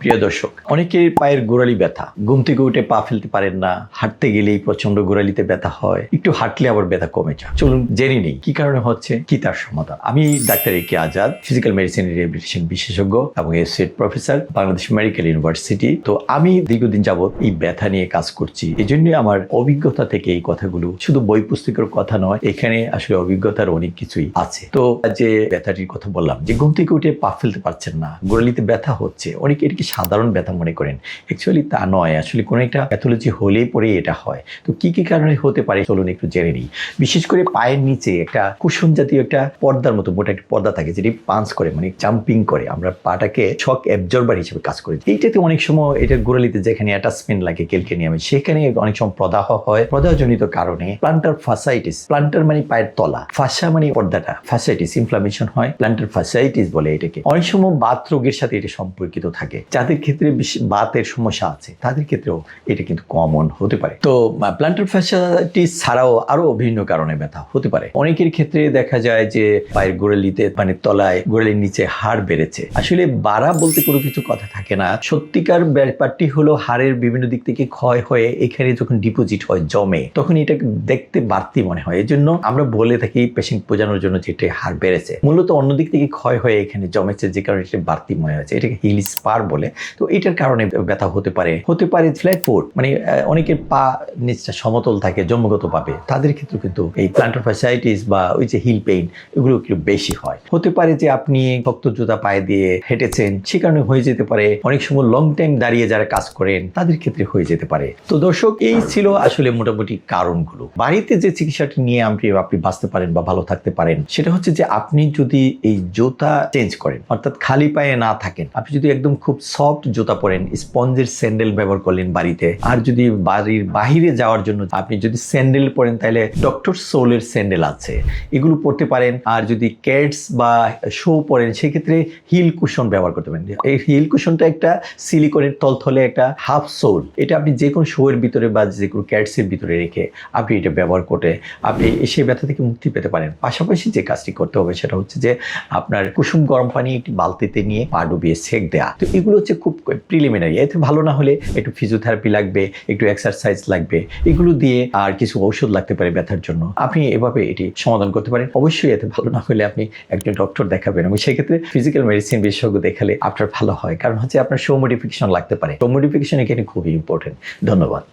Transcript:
প্রিয় দর্শক, অনেকের পায়ের গোড়ালি ব্যথা, ঘুম থেকে উঠে পা ফেলতে পারেন না, হাঁটতে গেলেই প্রচন্ড গোড়ালিতে ব্যথা হয়, একটু হাঁটলে আবার ব্যথা কমে যায়। চলুন জেনে নেই কি কারণে হচ্ছে, কি তার সমাধান। আমি ডাক্তার এ কে আজাদ, ফিজিক্যাল মেডিসিন রিহ্যাবিলিটেশন বিশেষজ্ঞ এবং associate professor, Bangladesh medical university. তো আমি দীর্ঘদিন যাবত এই ব্যথা নিয়ে কাজ করছি। এই জন্য আমার অভিজ্ঞতা থেকে এই কথাগুলো, শুধু বই পুস্তকের কথা নয়, এখানে আসলে অভিজ্ঞতার অনেক কিছুই আছে। তো যে ব্যথাটির কথা বললাম, যে ঘুম থেকে উঠে পা ফেলতে পারছেন না, গোড়ালিতে ব্যথা হচ্ছে, অনেকে এটাকে সাধারণ ব্যথা মনে করেন। অ্যাকচুয়ালি তা নয়, আসলে কোনো একটা প্যাথোলজি হলেই পরেই এটা হয়। তো কি কি কারণে হতে পারে চলুন একটু জেনে নিই। বিশেষ করে পায়ের নিচে একটা কুশন জাতীয় একটা পর্দার মতো মোটা একটা পর্দা থাকে, যেটি পাঞ্চ করে, মানে জাম্পিং করে, আমরা পাটাকে শক অ্যাবজর্বার হিসেবে কাজ করি। এইটাতে অনেক সময় এটা গোড়ালিতে যেখানে অ্যাটাচমেন্ট লাগে ক্যালকেনিয়ামে, সেখানে অনেক সময় প্রদাহ হয়। প্রদাহজনিত কারণে প্লান্টার ফাসাইটিস, প্লান্টার মানে পায়ের তলা, ফাসা মানে পর্দাটা, ফাসাইটিস ইনফ্লামেশন হয়, প্লান্টার ফাসাইটিস বলে এটাকে। অনেক সময় বাত রোগের সাথে এটা সম্পর্কিত থাকে। যাদের ক্ষেত্রে বাতের সমস্যা আছে তাদের ক্ষেত্রেও এটা কিন্তু কমন হতে পারে। তো প্লান্টার ফাসাইটিস ছাড়াও আরো বিভিন্ন কারণে ব্যথা হতে পারে। অনেকের ক্ষেত্রে দেখা যায় যে পায়ের গোড়ালিতে, মানে তলায়, গোড়ালির নিচে হাড় বেড়েছে। আসলে বাড়া বলতে কোনো কিছু কথা থাকে না। সত্যিকার ব্যাপারটি হলো হাড়ের বিভিন্ন দিক থেকে ক্ষয় হয়ে এখানে যখন ডিপোজিট হয়, জমে, তখন এটা দেখতে বাড়তি মনে হয়। এই জন্য আমরা বলে থাকি পেশেন্ট বোঝানোর জন্য যে এটা হাড় বেড়েছে, মূলত অন্য দিক থেকে ক্ষয় হয়ে এখানে জমেছে, যে কারণে এটা বাড়তি মনে হয়েছে। এটাকে হিল স্পার বলে। তো এটার কারণে ব্যথা হতে পারে। ফ্ল্যাট ফুট, মানে অনেকের পা নিচটা সমতল থাকে জন্মগতভাবে, তাদের ক্ষেত্রে কিন্তু এই প্লান্টার ফাসাইটিস বা ওই যে হিল পেইন, এগুলো একটু বেশি হয়। হতে পারে যে আপনি শক্ত জুতা পায়ে দিয়ে হেঁটেছেন, সে কারণে হয়ে যেতে পারে। অনেক সময় লং টাইম দাঁড়িয়ে যারা কাজ করেন তাদের ক্ষেত্রে হয়ে যেতে পারে। তো দর্শক, এই ছিল আসলে মোটামুটি কারণগুলো। বাড়িতে যে চিকিৎসাটি নিয়ে আপনি বাঁচতে পারেন বা ভালো থাকতে পারেন, সেটা হচ্ছে যে আপনি যদি এই জুতা চেঞ্জ করেন, অর্থাৎ খালি পায়ে না থাকেন, আপনি যদি একদম খুব সফট জুতা পরেন, স্পঞ্জের স্যান্ডেল ব্যবহার করলেন বাড়িতে, আর যদি বাড়ির বাহিরে যাওয়ার জন্য আপনি যদি স্যান্ডেল পরেন, তাহলে ডক্টর সোলের স্যান্ডেল আছে, এগুলো পরতে পারেন। আর যদি ক্যাটস বা শো পরেন, সেক্ষেত্রে হিল কুশন ব্যবহার করতে পারেন। এই হিল কুশনটা একটা সিলিকনের তলথলে একটা হাফ সোল, এটা আপনি যে কোনো শো এর ভিতরে বা যে কোনো ক্যাটসের ভিতরে রেখে আপনি এটা ব্যবহার করে আপনি সেই ব্যথা থেকে মুক্তি পেতে পারেন। পাশাপাশি যে কাজটি করতে হবে সেটা হচ্ছে যে আপনার কুসুম গরম পানি একটি বালতিতে নিয়ে পা ডুবিয়ে সেক দেয়া। তো এগুলো হচ্ছে খুব প্রিলিমিনারি। এতে ভালো না হলে একটু ফিজিওথেরাপি লাগবে, একটু এক্সারসাইজ লাগবে, এগুলো দিয়ে আর কিছু ঔষধ লাগতে পারে ব্যথার জন্য। আপনি এভাবে এটি সমাধান করতে পারেন। অবশ্যই এতে ভালো না হলে আপনি একজন ডক্টর দেখাবেন, এবং সেক্ষেত্রে ফিজিক্যাল মেডিসিন বিশেষজ্ঞ দেখালে আপনার ভালো হয়। কারণ হচ্ছে আপনার শো মডিফিকেশন লাগতে পারে। শো মডিফিকেশন এখানে খুবই ইম্পর্টেন্ট। ধন্যবাদ।